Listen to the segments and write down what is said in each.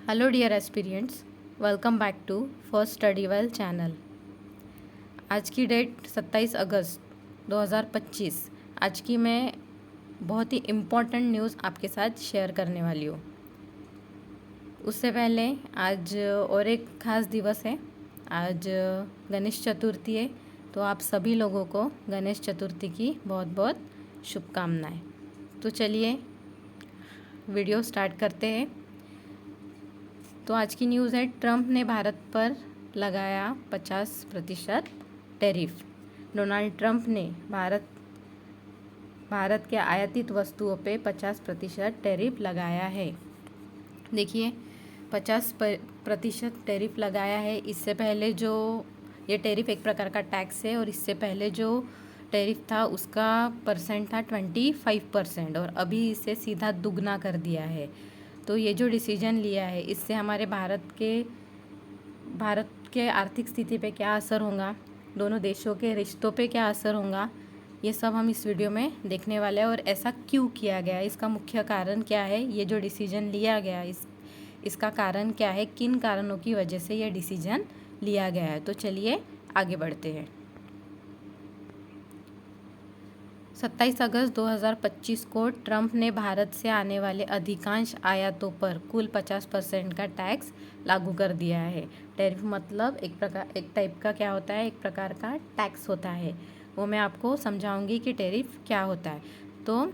Hello dear aspirants, welcome back to First Study Well channel. आज की date 27 अगस्त 2025। आज की मैं बहुत ही इम्पॉर्टेंट न्यूज़ आपके साथ शेयर करने वाली हूँ। उससे पहले आज और एक ख़ास दिवस है। आज गणेश चतुर्थी है, तो आप सभी लोगों को गणेश चतुर्थी की बहुत बहुत शुभकामनाएं। तो चलिए वीडियो स्टार्ट करते हैं। तो आज की न्यूज़ है, ट्रंप ने भारत पर लगाया 50% टैरिफ। डोनाल्ड ट्रंप ने भारत के आयातित वस्तुओं पे 50% टैरिफ लगाया है। देखिए, 50% टैरिफ लगाया है। इससे पहले जो ये टैरिफ एक प्रकार का टैक्स है, और इससे पहले जो टैरिफ था उसका परसेंट था 25%, और अभी इसे सीधा दुगना कर दिया है। तो ये जो डिसीजन लिया है, इससे हमारे भारत के आर्थिक स्थिति पे क्या असर होगा, दोनों देशों के रिश्तों पे क्या असर होगा, ये सब हम इस वीडियो में देखने वाले हैं। और ऐसा क्यों किया गया, इसका मुख्य कारण क्या है, ये जो डिसीजन लिया गया इसका कारण क्या है, किन कारणों की वजह से ये डिसीजन लिया गया है। तो चलिए आगे बढ़ते हैं। 27 अगस्त 2025 को ट्रंप ने भारत से आने वाले अधिकांश आयातों पर कुल 50% का टैक्स लागू कर दिया है। टैरिफ मतलब एक टाइप का क्या होता है, एक प्रकार का टैक्स होता है। वो मैं आपको समझाऊंगी कि टैरिफ क्या होता है। तो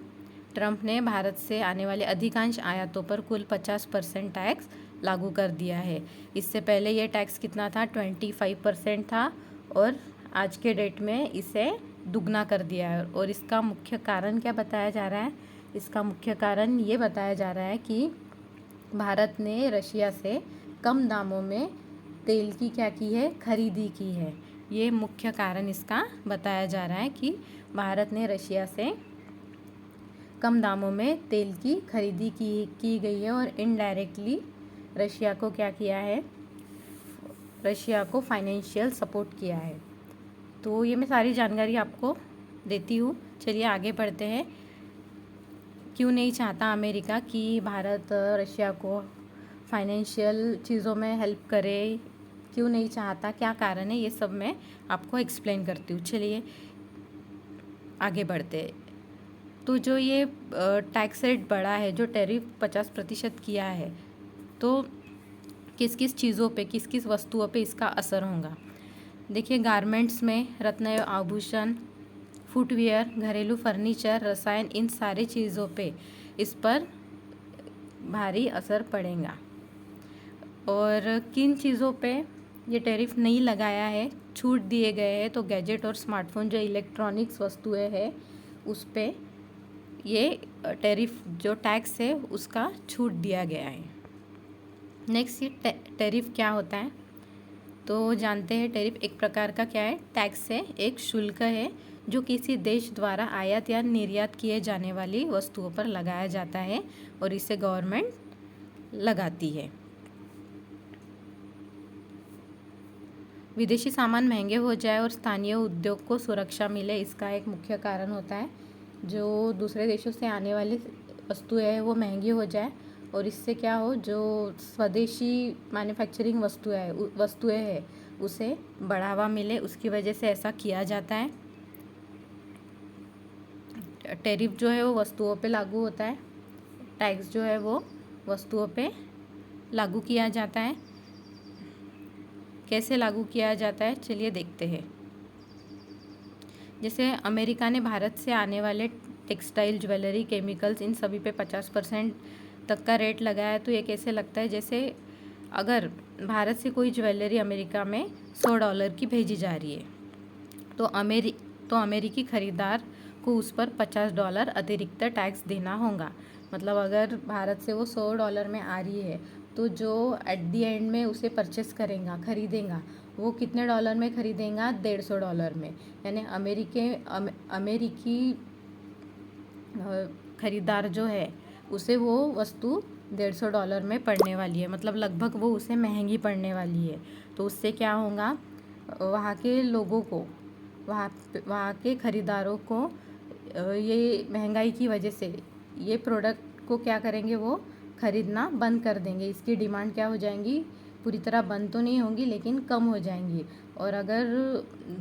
ट्रंप ने भारत से आने वाले अधिकांश आयातों पर कुल 50% टैक्स लागू कर दिया है। इससे पहले ये टैक्स कितना था, 25% था, और आज के डेट में इसे दुगना कर दिया है। और इसका मुख्य कारण क्या बताया जा रहा है, इसका मुख्य कारण ये बताया जा रहा है कि भारत ने रशिया से कम दामों में तेल की क्या की है, खरीदी की है। ये मुख्य कारण इसका बताया जा रहा है कि भारत ने रशिया से कम दामों में तेल की खरीदी की गई है, और इनडायरेक्टली रशिया को क्या किया है, रशिया को फाइनेंशियल सपोर्ट किया है। तो ये मैं सारी जानकारी आपको देती हूँ। चलिए आगे बढ़ते हैं। क्यों नहीं चाहता अमेरिका कि भारत रशिया को फाइनेंशियल चीज़ों में हेल्प करे, क्यों नहीं चाहता, क्या कारण है, ये सब मैं आपको एक्सप्लेन करती हूँ। चलिए आगे बढ़ते हैं। तो जो ये टैक्स रेट बढ़ा है, जो टैरिफ 50% किया है, तो किस किस चीज़ों पे, किस किस वस्तुओं पे इसका असर होगा। देखिए, गारमेंट्स में रत्न आभूषण, फुटवियर, घरेलू फर्नीचर, रसायन, इन सारी चीज़ों पे इस पर भारी असर पड़ेगा। और किन चीज़ों पे ये टैरिफ नहीं लगाया है, छूट दिए गए हैं, तो गैजेट और स्मार्टफोन जो इलेक्ट्रॉनिक्स वस्तुएं हैं उस पे ये टैरिफ जो टैक्स है उसका छूट दिया गया है। नेक्स्ट, ये टैरिफ क्या होता है, तो जानते हैं। टैरिफ एक प्रकार का क्या है, टैक्स है, एक शुल्क है जो किसी देश द्वारा आयात या निर्यात किए जाने वाली वस्तुओं पर लगाया जाता है, और इसे गवर्नमेंट लगाती है। विदेशी सामान महंगे हो जाए और स्थानीय उद्योग को सुरक्षा मिले, इसका एक मुख्य कारण होता है। जो दूसरे देशों से आने वाली वस्तुएं हैं वो महंगी हो जाए, और इससे क्या हो, जो स्वदेशी मैन्युफैक्चरिंग वस्तुएं हैं उसे बढ़ावा मिले, उसकी वजह से ऐसा किया जाता है। टैरिफ जो है वो वस्तुओं पे लागू होता है, टैक्स जो है वो वस्तुओं पे लागू किया जाता है। कैसे लागू किया जाता है, चलिए देखते हैं। जैसे अमेरिका ने भारत से आने वाले टेक्सटाइल, ज्वेलरी, केमिकल्स, इन सभी पे 50% तक का रेट लगाया है। तो ये कैसे लगता है, जैसे अगर भारत से कोई ज्वेलरी अमेरिका में $100 की भेजी जा रही है, तो अमेरिकी खरीदार को उस पर $50 अतिरिक्त टैक्स देना होगा। मतलब अगर भारत से वो $100 में आ रही है, तो जो एट दी एंड में उसे परचेस करेगा, खरीदेगा, वो कितने डॉलर में खरीदेगा, $150 में। यानी अमेरिकी खरीदार जो है उसे वो वस्तु $150 में पड़ने वाली है, मतलब लगभग वो उसे महंगी पड़ने वाली है। तो उससे क्या होगा, वहाँ के लोगों को, वहाँ के खरीदारों को ये महंगाई की वजह से ये प्रोडक्ट को क्या करेंगे, वो खरीदना बंद कर देंगे। इसकी डिमांड क्या हो जाएंगी, पूरी तरह बंद तो नहीं होंगी लेकिन कम हो जाएंगी। और अगर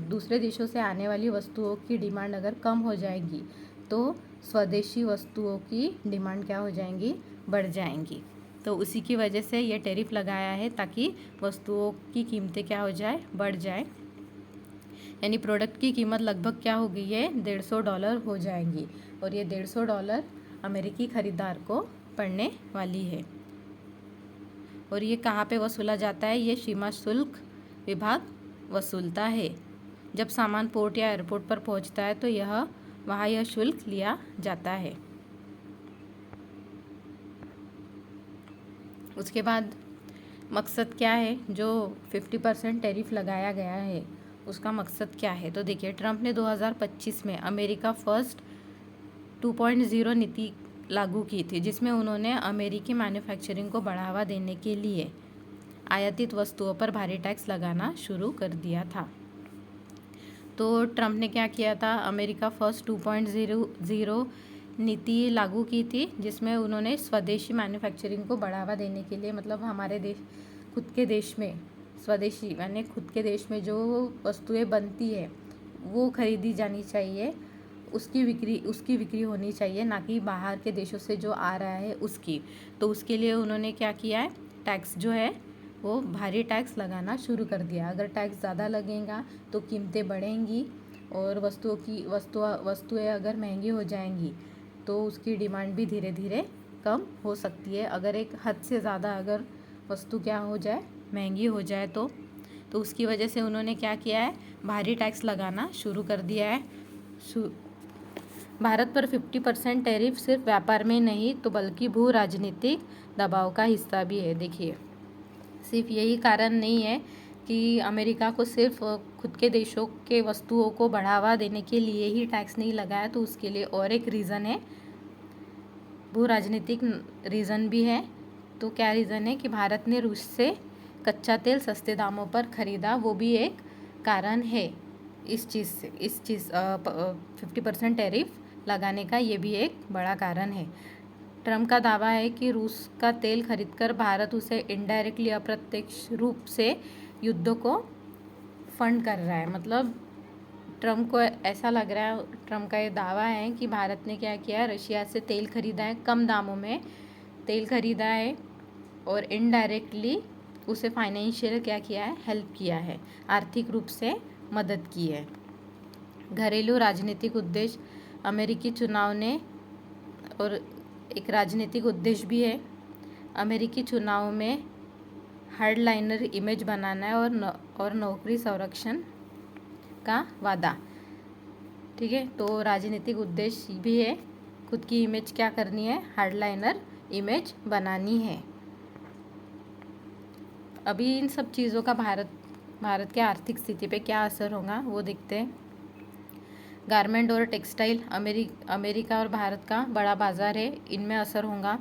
दूसरे देशों से आने वाली वस्तुओं की डिमांड अगर कम हो जाएगी तो स्वदेशी वस्तुओं की डिमांड क्या हो जाएंगी, बढ़ जाएंगी। तो उसी की वजह से ये टैरिफ लगाया है ताकि वस्तुओं की कीमतें क्या हो जाए, बढ़ जाए। यानी प्रोडक्ट की कीमत लगभग क्या हो गई है, $150 हो जाएंगी। और ये $150 अमेरिकी खरीदार को पड़ने वाली है। और ये कहाँ पे वसूला जाता है, ये सीमा शुल्क विभाग वसूलता है। जब सामान पोर्ट या एयरपोर्ट पर पहुँचता है तो वहाँ यह शुल्क लिया जाता है। उसके बाद मकसद क्या है, जो 50% टैरिफ लगाया गया है उसका मकसद क्या है। तो देखिए, ट्रंप ने 2025 में अमेरिका फर्स्ट 2.0 नीति लागू की थी, जिसमें उन्होंने अमेरिकी मैन्युफैक्चरिंग को बढ़ावा देने के लिए आयातित वस्तुओं पर भारी टैक्स लगाना शुरू कर दिया था। तो ट्रंप ने क्या किया था, अमेरिका फर्स्ट 2.0 नीति लागू की थी, जिसमें उन्होंने स्वदेशी मैन्युफैक्चरिंग को बढ़ावा देने के लिए, मतलब हमारे देश, खुद के देश में स्वदेशी यानी खुद के देश में जो वस्तुएं बनती है वो खरीदी जानी चाहिए, उसकी बिक्री होनी चाहिए, ना कि बाहर के देशों से जो आ रहा है उसकी। तो उसके लिए उन्होंने क्या किया है, टैक्स जो है वो भारी टैक्स लगाना शुरू कर दिया। अगर टैक्स ज़्यादा लगेगा तो कीमतें बढ़ेंगी और वस्तुएं अगर महंगी हो जाएंगी तो उसकी डिमांड भी धीरे धीरे कम हो सकती है। अगर एक हद से ज़्यादा अगर वस्तु क्या हो जाए, महंगी हो जाए तो उसकी वजह से उन्होंने क्या किया है, भारी टैक्स लगाना शुरू कर दिया है। भारत पर 50% टैरिफ सिर्फ व्यापार में नहीं तो बल्कि भू राजनीतिक दबाव का हिस्सा भी है। देखिए, सिर्फ यही कारण नहीं है कि अमेरिका को सिर्फ खुद के देशों के वस्तुओं को बढ़ावा देने के लिए ही टैक्स नहीं लगाया, तो उसके लिए और एक रीज़न है, भू राजनीतिक रीज़न भी है। तो क्या रीज़न है कि भारत ने रूस से कच्चा तेल सस्ते दामों पर ख़रीदा, वो भी एक कारण है इस चीज़ 50% टैरिफ लगाने का, ये भी एक बड़ा कारण है। ट्रंप का दावा है कि रूस का तेल खरीदकर भारत उसे इनडायरेक्टली अप्रत्यक्ष रूप से युद्ध को फंड कर रहा है। मतलब ट्रंप को ऐसा लग रहा है, ट्रंप का ये दावा है कि भारत ने क्या किया, रशिया से तेल खरीदा है, कम दामों में तेल खरीदा है और इनडायरेक्टली उसे फाइनेंशियल क्या किया है, हेल्प किया है, आर्थिक रूप से मदद की है। घरेलू राजनीतिक उद्देश्य, अमेरिकी चुनाव ने, और एक राजनीतिक उद्देश्य भी है, अमेरिकी चुनाव में हार्डलाइनर इमेज बनाना है और नौकरी संरक्षण का वादा। ठीक है, तो राजनीतिक उद्देश्य भी है, खुद की इमेज क्या करनी है, हार्डलाइनर इमेज बनानी है। अभी इन सब चीज़ों का भारत के आर्थिक स्थिति पे क्या असर होगा वो देखते हैं। गारमेंट और टेक्सटाइल, अमेरिका और भारत का बड़ा बाज़ार है, इनमें असर होगा।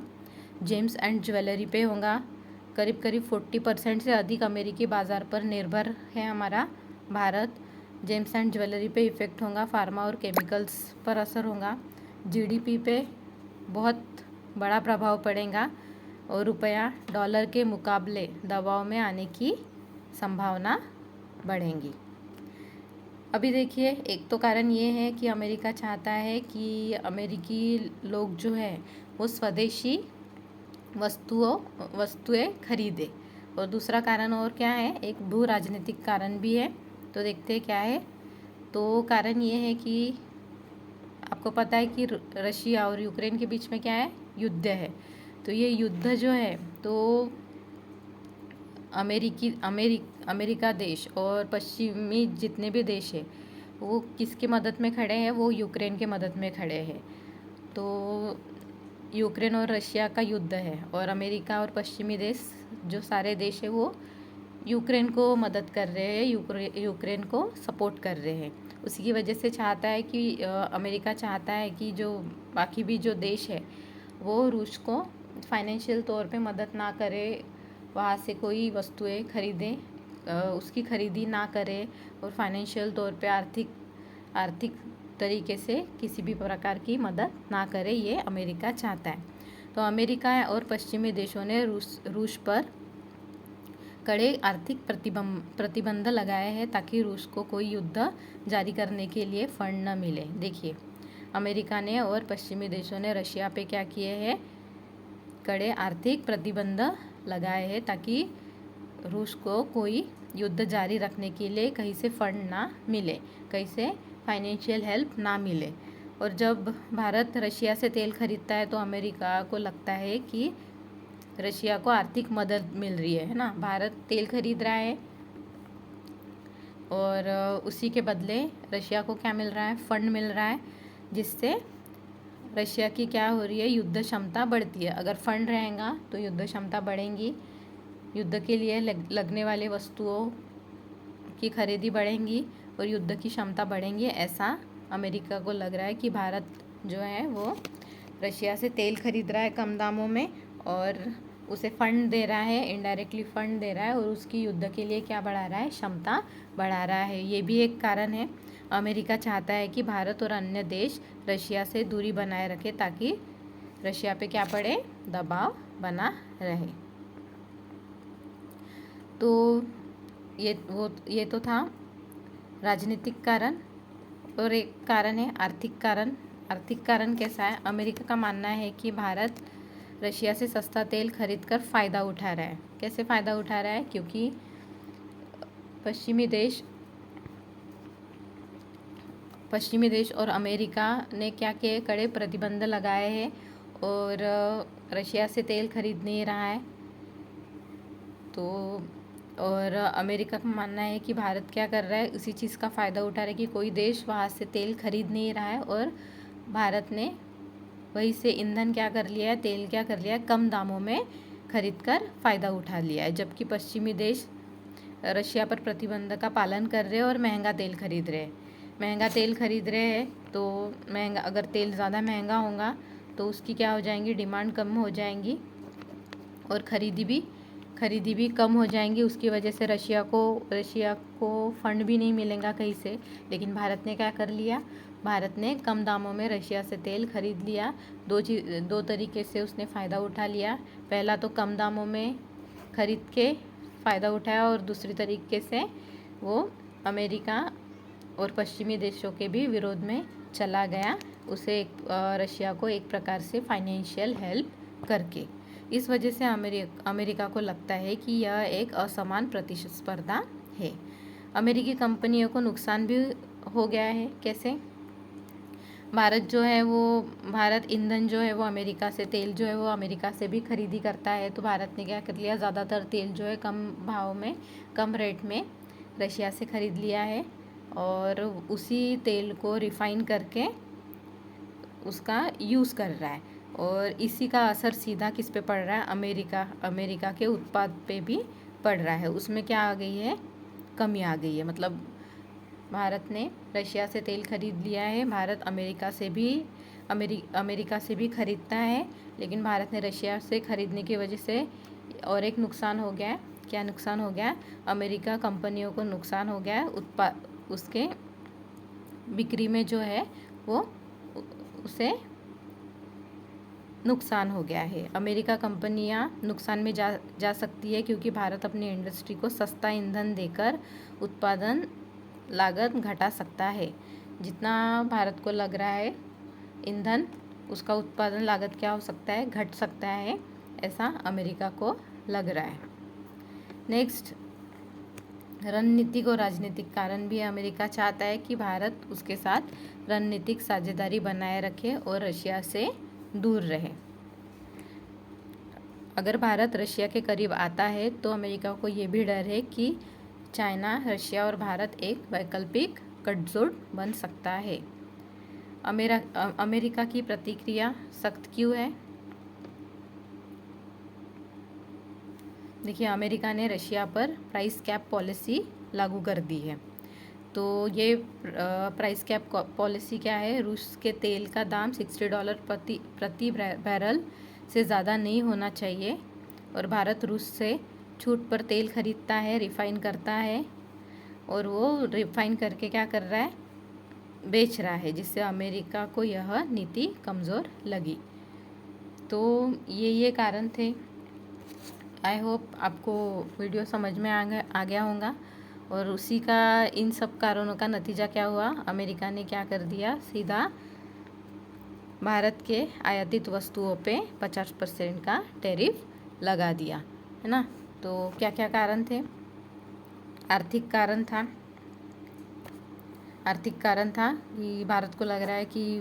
जेम्स एंड ज्वेलरी पे होगा, करीब 40% से अधिक अमेरिकी बाज़ार पर निर्भर है हमारा भारत। जेम्स एंड ज्वेलरी पे इफ़ेक्ट होगा। फार्मा और केमिकल्स पर असर होगा। जीडीपी पे बहुत बड़ा प्रभाव पड़ेगा और रुपया डॉलर के मुकाबले दबाव में आने की संभावना बढ़ेंगी। अभी देखिए, एक तो कारण ये है कि अमेरिका चाहता है कि अमेरिकी लोग जो है वो स्वदेशी वस्तुएं खरीदे। और दूसरा कारण और क्या है, एक भू राजनीतिक कारण भी है। तो देखते हैं क्या है। तो कारण ये है कि आपको पता है कि रशिया और यूक्रेन के बीच में क्या है, युद्ध है। तो ये युद्ध जो है तो अमेरिका देश और पश्चिमी जितने भी देश है वो किसकी मदद में खड़े हैं, वो यूक्रेन के मदद में खड़े हैं। तो यूक्रेन और रशिया का युद्ध है और अमेरिका और पश्चिमी देश जो सारे देश है वो यूक्रेन को मदद कर रहे हैं, यूक्रेन को सपोर्ट कर रहे हैं। उसी की वजह से चाहता है कि अमेरिका चाहता है कि जो बाकी भी जो देश है वो रूस को फाइनेंशियल तौर पे मदद ना करे, वहाँ से कोई वस्तुएं खरीदें, उसकी खरीदी ना करे और फाइनेंशियल तौर पे आर्थिक तरीके से किसी भी प्रकार की मदद ना करे, ये अमेरिका चाहता है। तो अमेरिका और पश्चिमी देशों ने रूस पर कड़े आर्थिक प्रतिबंध लगाए हैं ताकि रूस को कोई युद्ध जारी करने के लिए फंड न मिले। देखिए, अमेरिका ने और पश्चिमी देशों ने रशिया पे क्या किए हैं, कड़े आर्थिक प्रतिबंध लगाए हैं ताकि रूस को कोई युद्ध जारी रखने के लिए कहीं से फंड ना मिले, कहीं से फाइनेंशियल हेल्प ना मिले। और जब भारत रशिया से तेल खरीदता है तो अमेरिका को लगता है कि रशिया को आर्थिक मदद मिल रही है ना। भारत तेल खरीद रहा है और उसी के बदले रशिया को क्या मिल रहा है, फंड मिल रहा है, जिससे रशिया की क्या हो रही है, युद्ध क्षमता बढ़ती है। अगर फंड रहेगा तो युद्ध क्षमता बढ़ेंगी, युद्ध के लिए लगने वाले वस्तुओं की खरीदी बढ़ेंगी और युद्ध की क्षमता बढ़ेंगी। ऐसा अमेरिका को लग रहा है कि भारत जो है वो रशिया से तेल खरीद रहा है कम दामों में और उसे फंड दे रहा है, इनडायरेक्टली फंड दे रहा है और उसकी युद्ध के लिए क्या बढ़ा रहा है, क्षमता बढ़ा रहा है। ये भी एक कारण है। अमेरिका चाहता है कि भारत और अन्य देश रशिया से दूरी बनाए रखे ताकि रशिया पे क्या पड़े, दबाव बना रहे। तो ये तो था राजनीतिक कारण। और एक कारण है आर्थिक कारण। आर्थिक कारण कैसा है, अमेरिका का मानना है कि भारत रशिया से सस्ता तेल खरीदकर फ़ायदा उठा रहा है। कैसे फ़ायदा उठा रहा है, क्योंकि पश्चिमी देश और अमेरिका ने क्या किए, कड़े प्रतिबंध लगाए हैं और रशिया से तेल खरीद नहीं रहा है। तो और अमेरिका का मानना है कि भारत क्या कर रहा है, उसी चीज़ का फ़ायदा उठा रहा है कि कोई देश वहाँ से तेल खरीद नहीं रहा है और भारत ने वहीं से ईंधन क्या कर लिया है, तेल क्या कर लिया है, कम दामों में खरीद कर फ़ायदा उठा लिया है। जबकि पश्चिमी देश रशिया पर प्रतिबंध का पालन कर रहे हैं और महंगा तेल खरीद रहे हैं। तो महंगा, अगर तेल ज़्यादा महंगा होगा तो उसकी क्या हो जाएंगी, डिमांड कम हो जाएंगी और खरीदी भी कम हो जाएंगी। उसकी वजह से रशिया को फंड भी नहीं मिलेगा कहीं से। लेकिन भारत ने क्या कर लिया, भारत ने कम दामों में रशिया से तेल खरीद लिया। दो तरीके से उसने फ़ायदा उठा लिया। पहला तो कम दामों में खरीद के फ़ायदा उठाया और दूसरी तरीके से वो अमेरिका और पश्चिमी देशों के भी विरोध में चला गया, उसे रशिया को एक प्रकार से फाइनेंशियल हेल्प करके। इस वजह से अमेरिका को लगता है कि यह एक असमान प्रतिस्पर्धा है। अमेरिकी कंपनियों को नुकसान भी हो गया है। कैसे, भारत ईंधन जो है वो अमेरिका से, तेल जो है वो अमेरिका से भी खरीदी करता है। तो भारत ने क्या कर लिया, ज़्यादातर तेल जो है कम भाव में, कम रेट में रशिया से खरीद लिया है और उसी तेल को रिफ़ाइन करके उसका यूज़ कर रहा है। और इसी का असर सीधा किस पे पड़ रहा है, अमेरिका के उत्पाद पे भी पड़ रहा है। उसमें क्या आ गई है, कमी आ गई है। मतलब भारत ने रशिया से तेल खरीद लिया है, भारत अमेरिका से भी खरीदता है, लेकिन भारत ने रशिया से खरीदने की वजह से और एक नुकसान हो गया है। क्या नुकसान हो गया, अमेरिका कंपनियों को नुकसान हो गया है, उसके बिक्री में जो है वो उसे नुकसान हो गया है। अमेरिका कंपनियां नुकसान में जा सकती है क्योंकि भारत अपनी इंडस्ट्री को सस्ता ईंधन देकर उत्पादन लागत घटा सकता है। जितना भारत को लग रहा है ईंधन, उसका उत्पादन लागत क्या हो सकता है, घट सकता है, ऐसा अमेरिका को लग रहा है। नेक्स्ट, रणनीतिक और राजनीतिक कारण भी अमेरिका चाहता है कि भारत उसके साथ रणनीतिक साझेदारी बनाए रखे और रशिया से दूर रहे। अगर भारत रशिया के करीब आता है तो अमेरिका को ये भी डर है कि चाइना, रशिया और भारत एक वैकल्पिक गठजोड़ बन सकता है। अमेरिका की प्रतिक्रिया सख्त क्यों है? देखिए, अमेरिका ने रशिया पर प्राइस कैप पॉलिसी लागू कर दी है। तो ये प्राइस कैप पॉलिसी क्या है, रूस के तेल का दाम $60 प्रति बैरल से ज़्यादा नहीं होना चाहिए और भारत रूस से छूट पर तेल खरीदता है, रिफ़ाइन करता है और वो रिफ़ाइन करके क्या कर रहा है, बेच रहा है, जिससे अमेरिका को यह नीति कमज़ोर लगी। तो ये कारण थे। आई होप आपको वीडियो समझ में आ गया होगा। और उसी का इन सब कारणों का नतीजा क्या हुआ, अमेरिका ने क्या कर दिया, सीधा भारत के आयातित वस्तुओं पे 50% का टैरिफ लगा दिया, है ना। तो क्या क्या कारण थे? आर्थिक कारण था कि भारत को लग रहा है कि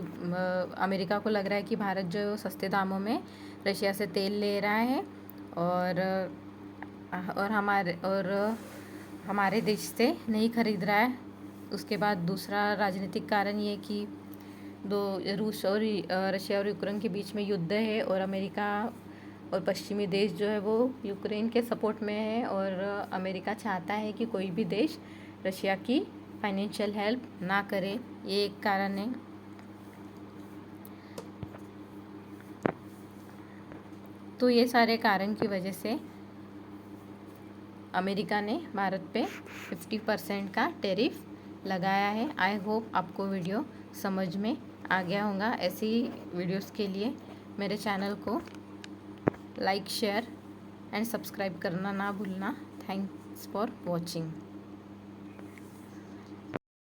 अमेरिका को लग रहा है कि भारत जो है वो सस्ते दामों में रशिया से तेल ले रहा है और हमारे देश से नहीं खरीद रहा है। उसके बाद दूसरा राजनीतिक कारण ये कि रूस और रशिया और यूक्रेन के बीच में युद्ध है और अमेरिका और पश्चिमी देश जो है वो यूक्रेन के सपोर्ट में है और अमेरिका चाहता है कि कोई भी देश रशिया की फाइनेंशियल हेल्प ना करे। ये एक कारण है। तो ये सारे कारण की वजह से अमेरिका ने भारत पे 50% का टैरिफ लगाया है। आई होप आपको वीडियो समझ में आ गया होगा। ऐसी वीडियोस के लिए मेरे चैनल को लाइक, शेयर एंड सब्सक्राइब करना ना भूलना। Thanks for watching.